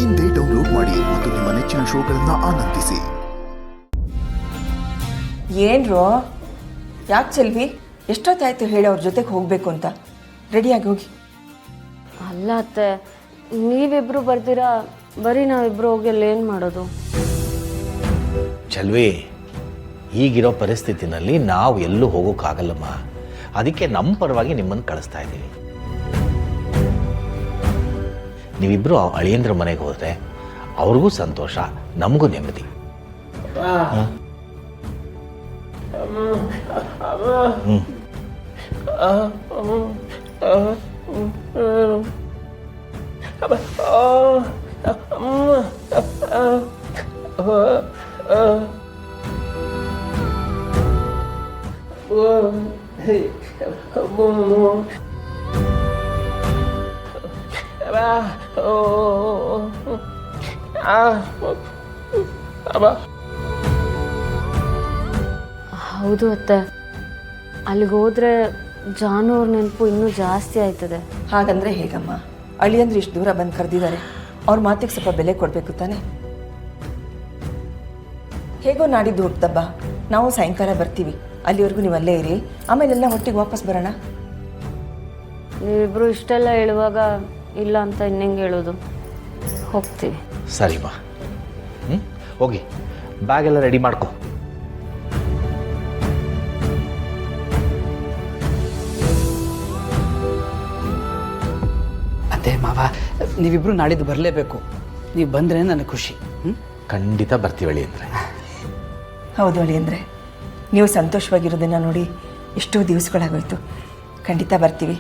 ಇಂದೇ ಡೌನ್ಲೋಡ್ ಮಾಡಿ ಮತ್ತು ನಿಮ್ಮ ನೆಚ್ಚಿನ ಶೋಗಳನ್ನು ಆನಂದಿಸಿ. ಏನ್ರೋ ಯಾಕೆ ಚೆಲ್ವಿ, ಎಷ್ಟೊತ್ತಾಯ್ತು ಹೇಳಿ ಅವ್ರ ಜೊತೆಗೆ ಹೋಗಬೇಕು ಅಂತ. ರೆಡಿಯಾಗಿ ಹೋಗಿ. ಅಲ್ಲ ಅತ್ತೆ, ನೀವಿಬ್ರು ಬರ್ತೀರಾ, ಬರೀ ನಾವಿಬ್ರು ಹೋಗಿ ಅಲ್ಲಿ ಏನು ಮಾಡೋದು? ಚಲ್ವಿ, ಈಗಿರೋ ಪರಿಸ್ಥಿತಿನಲ್ಲಿ ನಾವು ಎಲ್ಲೂ ಹೋಗೋಕ್ಕಾಗಲ್ಲಮ್ಮ. ಅದಕ್ಕೆ ನಮ್ಮ ಪರವಾಗಿ ನಿಮ್ಮನ್ನು ಕಳಿಸ್ತಾ ಇದ್ದೀವಿ. ನೀವಿಬ್ಬರು ಅಳಿಯಂದ್ರ ಮನೆಗೆ ಹೋದರೆ ಅವ್ರಿಗೂ ಸಂತೋಷ, ನಮಗೂ ನೆಮ್ಮದಿ. ಹೌದು ಅತ್ತೆ, ಅಲ್ಲಿಗೆ ಹೋದ್ರೆ ಜಾನು ಅವ್ರ ನೆನಪು ಇನ್ನೂ ಜಾಸ್ತಿ ಆಯ್ತದೆ. ಹಾಗಂದ್ರೆ ಹೇಗಮ್ಮ? ಅಳಿಯಂದ್ರೆ ಇಷ್ಟು ದೂರ ಬಂದು ಕರೆದಿದ್ದಾರೆ, ಅವ್ರ ಮಾತಿಗೆ ಸ್ವಲ್ಪ ಬೆಲೆ ಕೊಡಬೇಕು ತಾನೆ. ಹೇಗೋ ನಾಡಿದ್ದು ಹುಟ್ಟದಬ್ಬ, ನಾವು ಸಾಯಂಕಾಲ ಬರ್ತೀವಿ. ಅಲ್ಲಿವರೆಗೂ ನೀವು ಅಲ್ಲೇ ಇರಿ, ಆಮೇಲೆಲ್ಲ ಒಟ್ಟಿಗೆ ವಾಪಸ್ ಬರೋಣ. ನೀವಿಬ್ರು ಇಷ್ಟೆಲ್ಲ ಹೇಳುವಾಗ ಇಲ್ಲ ಅಂತ ಇನ್ನೆಂಗೆ ಹೇಳೋದು? ಹೋಗ್ತೀವಿ. ಸರಿಮ್ಮ, ಹೋಗಿ ಬ್ಯಾಗೆಲ್ಲ ರೆಡಿ ಮಾಡ್ಕೊ. ಅದೇ ಮಾವ, ನೀವಿಬ್ರು ನಾಡಿದ್ದು ಬರಲೇಬೇಕು. ನೀವು ಬಂದರೆ ನನಗೆ ಖುಷಿ. ಖಂಡಿತ ಬರ್ತೀವಳಿ ಅಂದರೆ. ಹೌದು ಅಳಿಯಂದ್ರೆ, ನೀವು ಸಂತೋಷವಾಗಿರೋದನ್ನು ನೋಡಿ ಎಷ್ಟೋ ದಿವಸಗಳಾಗೋಯ್ತು. ಖಂಡಿತ ಬರ್ತೀವಿ.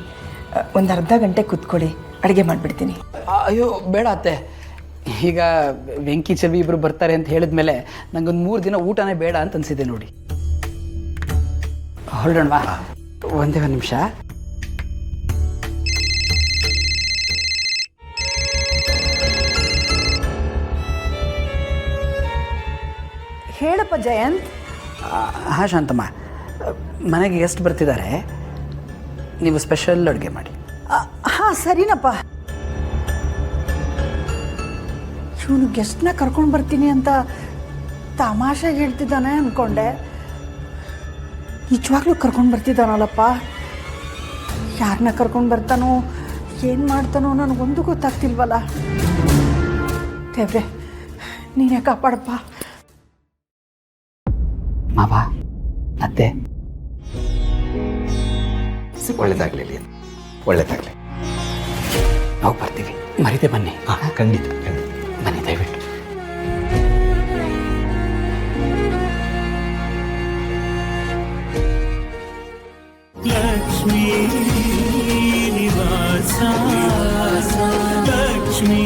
ಒಂದು ಅರ್ಧ ಗಂಟೆ ಕೂತ್ಕೊಳ್ಳಿ, ಅಡುಗೆ ಮಾಡಿಬಿಡ್ತೀನಿ. ಅಯ್ಯೋ ಬೇಡ ಅತ್ತೆ, ಈಗ ವೆಂಕಿ ಚೆಲ್ವಿ ಇಬ್ಬರು ಬರ್ತಾರೆ ಅಂತ ಹೇಳಿದ್ಮೇಲೆ ನಂಗೊಂದು 3 ದಿನ ಊಟನೇ ಬೇಡ ಅಂತ ಅನಿಸಿದೆ ನೋಡಿ. ಹೊರಡೋಣವಾ? ಒಂದೇ ಒಂದು ನಿಮಿಷ. ಹೇಳಪ್ಪ ಜಯಂತ್. ಹಾಂ ಶಾಂತಮ್ಮ, ಮನೆಗೆ ಗೆಸ್ಟ್ ಬರ್ತಿದ್ದಾರೆ, ನೀವು ಸ್ಪೆಷಲ್ ಅಡುಗೆ ಮಾಡಿ. ಹಾಂ ಸರಿನಪ್ಪ. ಇವನು ಗೆಸ್ಟ್ನ ಕರ್ಕೊಂಡು ಬರ್ತೀನಿ ಅಂತ ತಮಾಷೆಗೆ ಹೇಳ್ತಿದ್ದಾನೆ ಅಂದ್ಕೊಂಡೆ. ನಿಜವಾಗ್ಲೂ ಕರ್ಕೊಂಡು ಬರ್ತಿದ್ದಾನಲ್ಲಪ್ಪ. ಯಾರನ್ನ ಕರ್ಕೊಂಡು ಬರ್ತಾನೋ, ಏನು ಮಾಡ್ತಾನೋ ನನಗೊಂದು ಗೊತ್ತಾಗ್ತಿಲ್ವಲ್ಲ. ದೇವ್ರೆ, ನೀನೇ ಕಾಪಾಡಪ್ಪ. ಮಾವ, ಅತ್ತೆ, ಒಳ್ಳೇದಾಗಲಿ, ಒಳ್ಳೇದಾಗಲಿ. ನಾವು ಬರ್ತೀವಿ, ಮರೀದೆ ಬನ್ನಿ. ಹಾಂ, ಖಂಡಿತ ಖಂಡಿತ ಬನ್ನಿ ದಯವಿಟ್ಟು. ಲಕ್ಷ್ಮೀ ನಿವಾಸ, ಲಕ್ಷ್ಮೀ